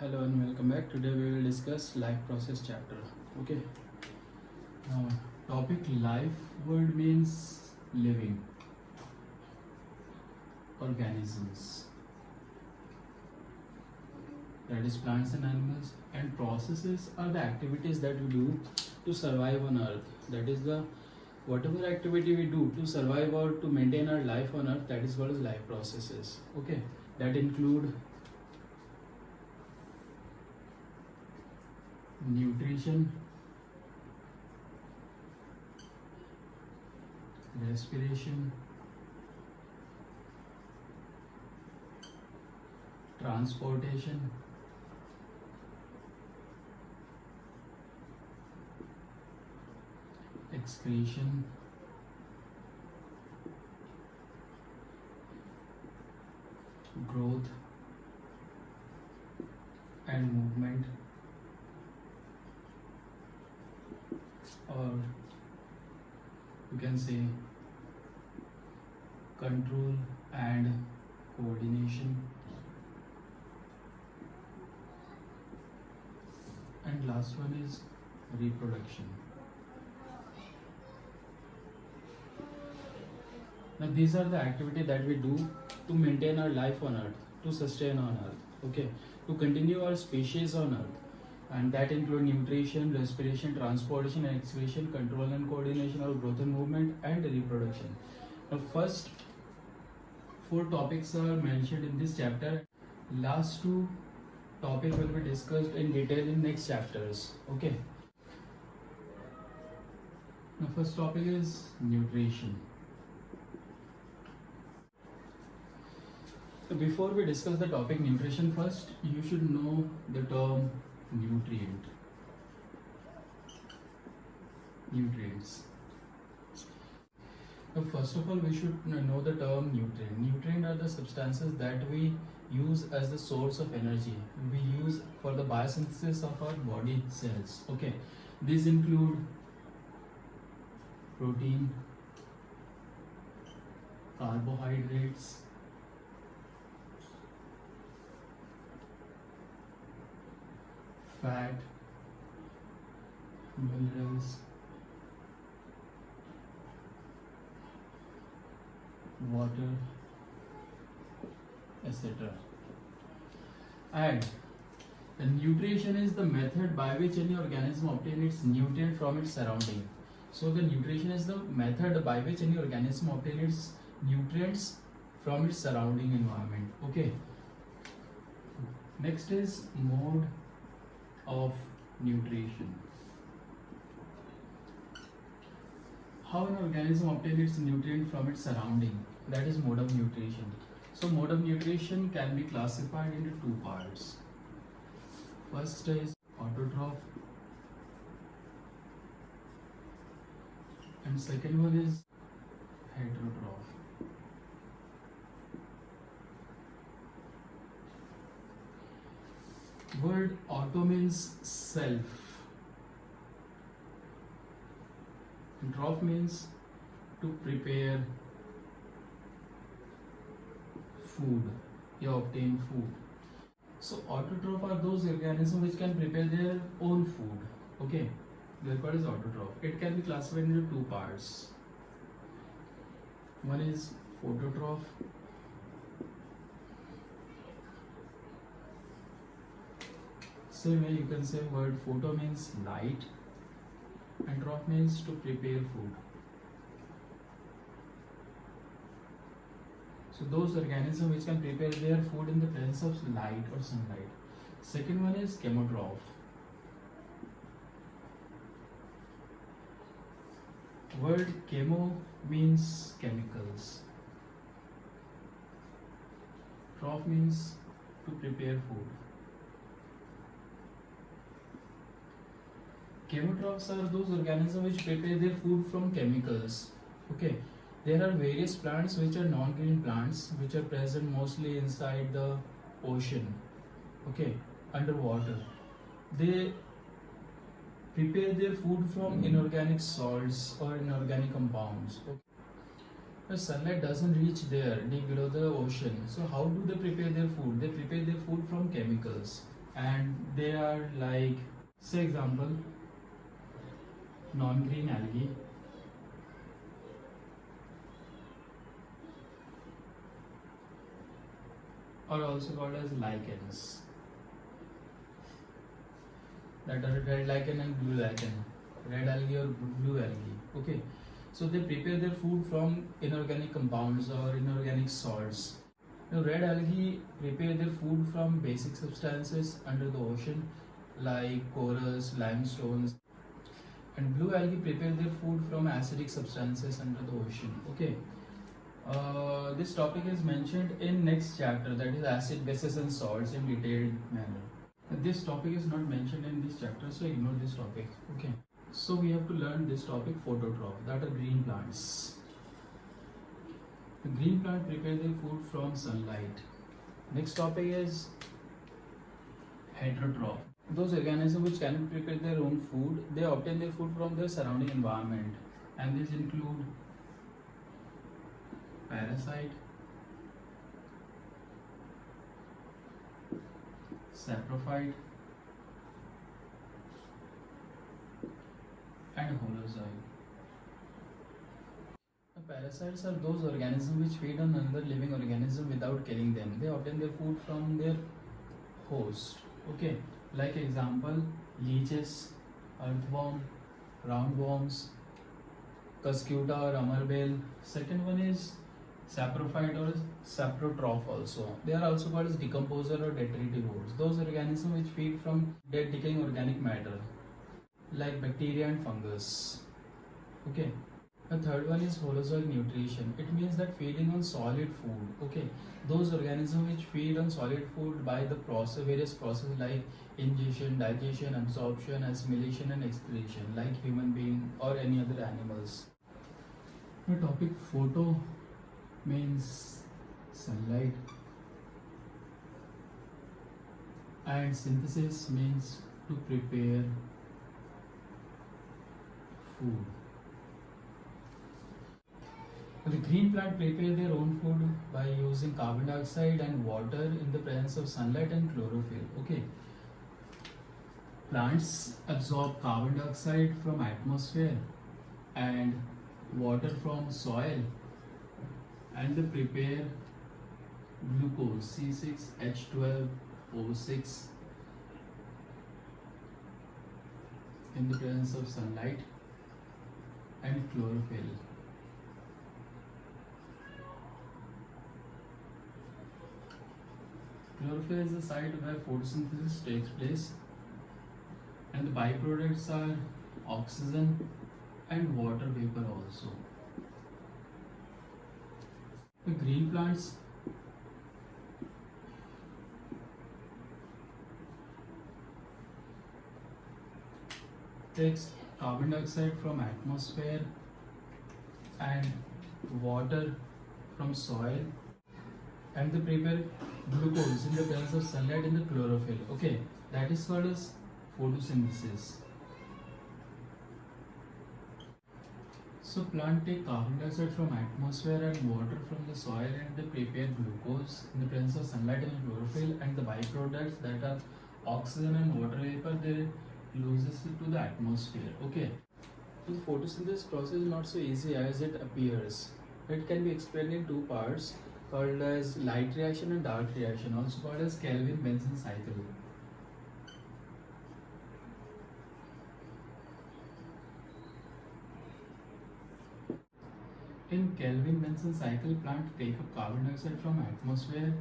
Hello and welcome back. Today we will discuss life process chapter. Okay. Now, topic life word means living organisms. That is plants and animals, and processes are the activities that we do to survive on earth. That is the whatever activity we do to survive or to maintain our life on earth, that is what is life processes. Okay. That include nutrition, respiration, transportation, excretion, growth and movement, or you can say control and coordination, and last one is reproduction. Now these are the activity that we do to maintain our life on earth, to sustain on earth, okay, to continue our species on earth, and that include nutrition, respiration, transportation, excretion, control and coordination of growth and movement, and reproduction. The first four topics are mentioned in this chapter. Last two topics will be discussed in detail in next chapters. Okay. The first topic is nutrition. So before we discuss the topic nutrition, first you should know the term nutrient. Nutrients. Now first of all, we should know the term nutrient. Nutrient are the substances that we use as the source of energy. We use for the biosynthesis of our body cells. Okay, these include protein, carbohydrates, fat, minerals, water, etc. And the nutrition is the method by which any organism obtains its nutrient from its surrounding. So the nutrition is the method by which any organism obtains its nutrients from its surrounding environment. Okay. Next is mode of nutrition. How an organism obtains its nutrient from its surrounding, that is mode of nutrition. So mode of nutrition can be classified into two parts. First is autotroph, and second one is heterotroph. Word auto means self, and troph means to prepare food, you obtain food. So autotroph are those organisms which can prepare their own food. Okay, therefore is autotroph. It can be classified into two parts. One is phototroph, same way you can say word photo means light and troph means to prepare food. So those organisms which can prepare their food in the presence of light or sunlight. Second one is chemotroph. Word chemo means chemicals. Troph means to prepare food. Chemotrophs are those organisms which prepare their food from chemicals. Okay. There are various plants which are non-green plants which are present mostly inside the ocean, okay, underwater. They prepare their food from inorganic salts or inorganic compounds. Okay. The sunlight doesn't reach there deep below the ocean. So how do they prepare their food? They prepare their food from chemicals. and they are like, say example, non-green algae, or also called as lichens, that are red lichen and blue lichen, red algae or blue algae. Okay, so they prepare their food from inorganic compounds or inorganic salts. Now, red algae prepare their food from basic substances under the ocean like corals, limestones, and blue algae prepare their food from acidic substances under the ocean. Okay, this topic is mentioned in next chapter, that is acid, bases and salts, in detailed manner. This topic is not mentioned in this chapter, so ignore this topic. Okay, so we have to learn this topic, phototroph, that are green plants. The green plant prepare their food from sunlight. Next topic is heterotroph. Those organisms which cannot prepare their own food, they obtain their food from their surrounding environment, and these include parasite, saprophyte, and holozoite. Parasites are those organisms which feed on another living organism without killing them. They obtain their food from their host. Okay, like example, leeches, earthworm, roundworms, cuscuta or amerbale. Second one is saprophyte or saprotroph also. They are also called as decomposer or detritivores. Those organisms which feed from dead decaying organic matter like bacteria and fungus. Okay. The third one is holozoic nutrition. It means that feeding on solid food. Okay, those organisms which feed on solid food by the various processes like ingestion, digestion, absorption, assimilation, and excretion, like human being or any other animals. The topic photo means sunlight, and synthesis means to prepare food. The green plant prepare their own food by using carbon dioxide and water in the presence of sunlight and chlorophyll. Okay. Plants absorb carbon dioxide from atmosphere and water from soil, and they prepare glucose C6H12O6 in the presence of sunlight and chlorophyll. Chlorophyll is the site where photosynthesis takes place, and the byproducts are oxygen and water vapor also. The green plants takes carbon dioxide from atmosphere and water from soil, and they prepare glucose in the presence of sunlight in the chlorophyll. Okay, that is called as photosynthesis. So plant take carbon dioxide from atmosphere and water from the soil, and they prepare glucose in the presence of sunlight and chlorophyll, and the byproducts, that are oxygen and water vapor, they loses it to the atmosphere. Okay, so the photosynthesis process is not so easy as it appears. It can be explained in two parts, called as light reaction and dark reaction, also called as Kelvin-Benson cycle. In Kelvin-Benson cycle, plant take up carbon dioxide from atmosphere,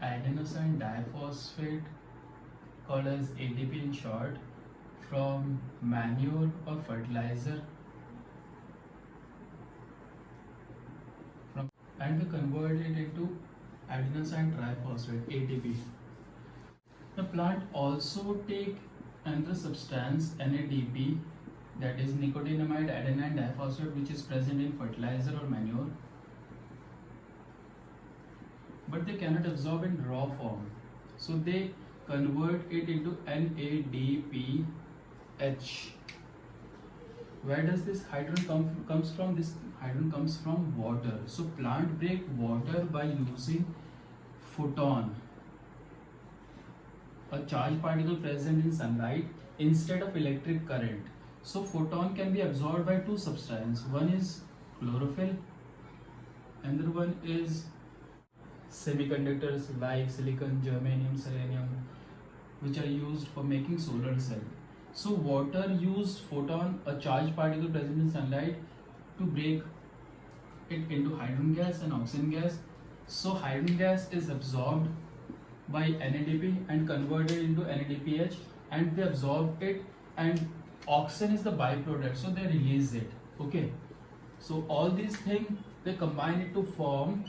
adenosine diphosphate, called as ATP in short, from manure or fertilizer, and they convert it into adenosine triphosphate, ATP. The plant also take another substance, NADP, that is nicotinamide adenine diphosphate, which is present in fertilizer or manure, but they cannot absorb in raw form, so they convert it into NADPH. Where does this hydrogen comes from? This hydrogen comes from water. So plant break water by using photon, a charged particle present in sunlight instead of electric current. So photon can be absorbed by two substances. One is chlorophyll, another one is semiconductors like silicon, germanium, selenium, which are used for making solar cell. So water use photon, a charged particle present in sunlight, to break it into hydrogen gas and oxygen gas. So hydrogen gas is absorbed by NADP and converted into NADPH, and they absorb it, and oxygen is the byproduct, so they release it. Okay, so all these things they combine it to form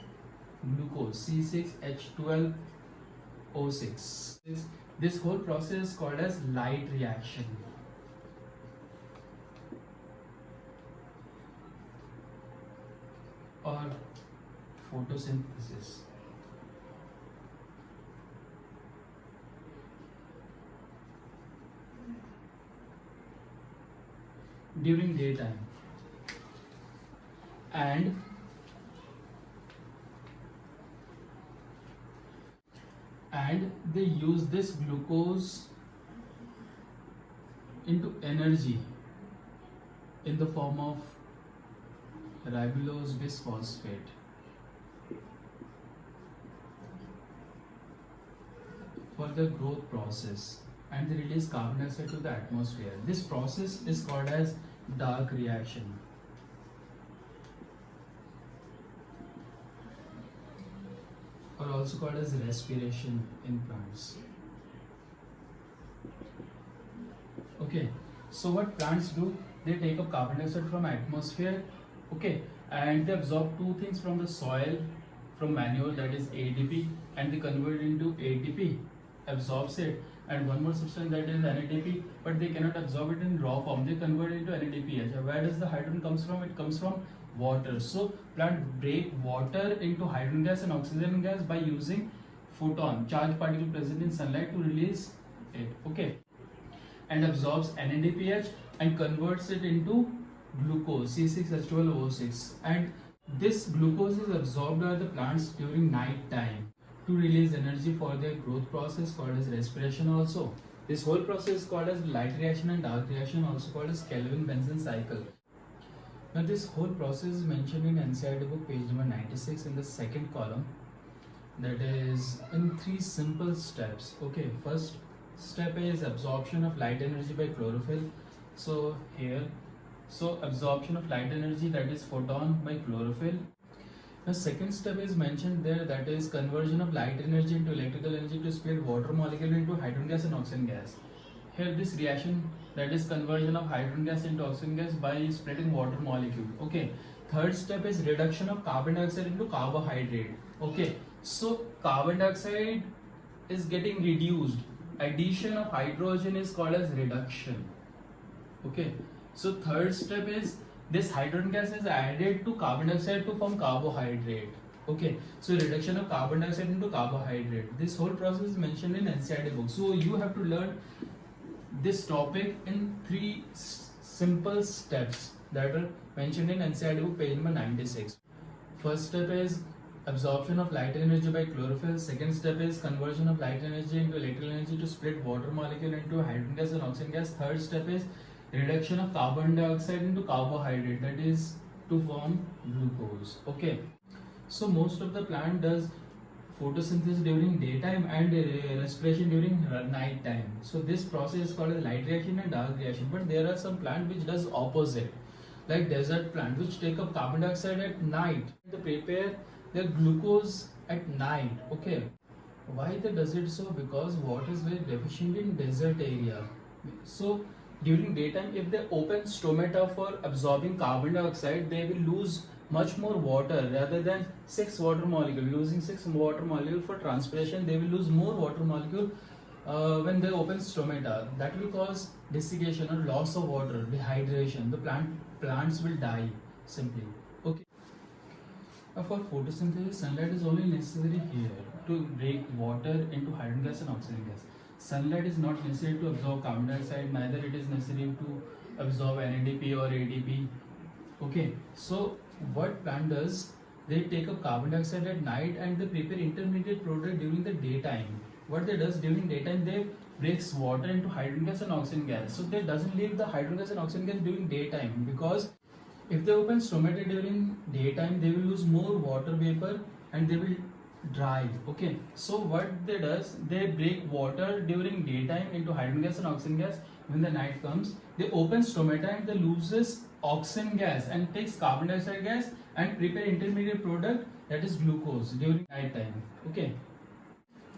glucose, C6H12O6. This whole process is called as light reaction. Or photosynthesis. During daytime, and they use this glucose into energy in the form of ribulose bisphosphate. For the growth process, and they release carbon dioxide to the atmosphere. This process is called as dark reaction. Or also called as respiration in plants. Okay, so what plants do? They take up carbon dioxide from atmosphere, okay, and they absorb two things from the soil, from manure, that is ADP, and they convert it into ATP, absorbs it, and one more substance, that is NADP, but they cannot absorb it in raw form. They convert it into NADPH. Where does the hydrogen comes from? It comes from water. So plant break water into hydrogen gas and oxygen gas by using photon, charged particle present in sunlight, to release it, okay, and absorbs NADPH and converts it into glucose, C6H12O6, and this glucose is absorbed by the plants during night time to release energy for their growth process, called as respiration also. This whole process is called as light reaction and dark reaction, also called as Kelvin-Benson cycle. Now this whole process is mentioned in NCERT book page number 96 in the second column, that is in 3 simple steps. Okay, first step is absorption of light energy by chlorophyll. So here, so absorption of light energy, that is photon, by chlorophyll. The second step is mentioned there, that is conversion of light energy into electrical energy to split water molecule into hydrogen gas and oxygen gas. Here this reaction, that is conversion of hydrogen gas into oxygen gas by splitting water molecule. Okay. Third step is reduction of carbon dioxide into carbohydrate. Okay. So carbon dioxide is getting reduced. Addition of hydrogen is called as reduction. Okay. So third step is this hydrogen gas is added to carbon dioxide to form carbohydrate. Okay, so reduction of carbon dioxide into carbohydrate. This whole process is mentioned in NCERT book. So you have to learn this topic in 3 simple steps that are mentioned in NCERT book page number 96. First step is absorption of light energy by chlorophyll. Second step is conversion of light energy into electrical energy to split water molecule into hydrogen gas and oxygen gas. Third step is reduction of carbon dioxide into carbohydrate, that is to form glucose. Okay, so most of the plant does photosynthesis during daytime and respiration during night time. So this process is called as light reaction and dark reaction. But there are some plant which does opposite, like desert plant, which take up carbon dioxide at night. They prepare their glucose at night. Okay, why they does it so? Because water is very deficient in desert area. So during daytime, if they open stomata for absorbing carbon dioxide, they will lose much more water. Rather than 6 water molecule, losing 6 water molecule for transpiration, they will lose more water molecule when they open stomata. That will cause desiccation or loss of water, dehydration. The plants will die simply. Okay. For photosynthesis, sunlight is only necessary here to break water into hydrogen gas and oxygen gas. Sunlight is not necessary to absorb carbon dioxide, neither it is necessary to absorb NADP or ADP. Okay, so what plant does, they take up carbon dioxide at night and they prepare intermediate product during the daytime. what they does during daytime, they breaks water into hydrogen gas and oxygen gas. So they doesn't leave the hydrogen gas and oxygen gas during daytime, because if they open stomata during daytime, they will lose more water vapor and they will dry. Okay, so what they does, they break water during daytime into hydrogen gas and oxygen gas. When the night comes, they open stomata and they loses oxygen gas and takes carbon dioxide gas and prepare intermediate product, that is glucose, during night time. Okay,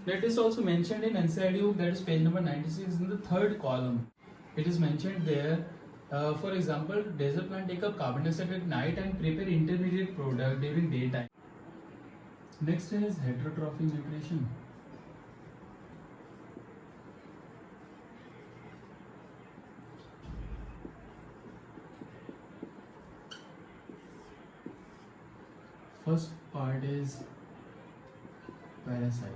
that is also mentioned in NCERT book, that is page number 96 in the third column. It is mentioned there. For example, desert plant take up carbon dioxide at night and prepare intermediate product during daytime. Next is heterotrophic nutrition. First part is parasite.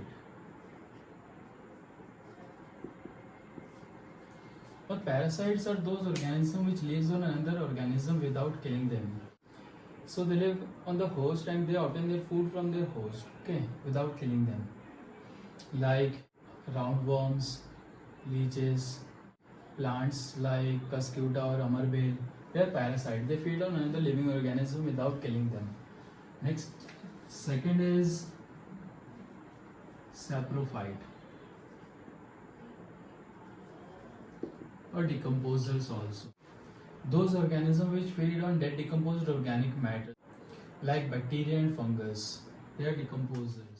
But parasites are those organisms which lives on another organism without killing them. So they live on the host and they obtain their food from their host, okay, without killing them. Like roundworms, leeches, plants like cuscuta or amarbale, they are parasites. They feed on another living organism without killing them. Next, second is saprophyte or decomposers also. Those organisms which feed on dead decomposed organic matter like bacteria and fungus, they are decomposers.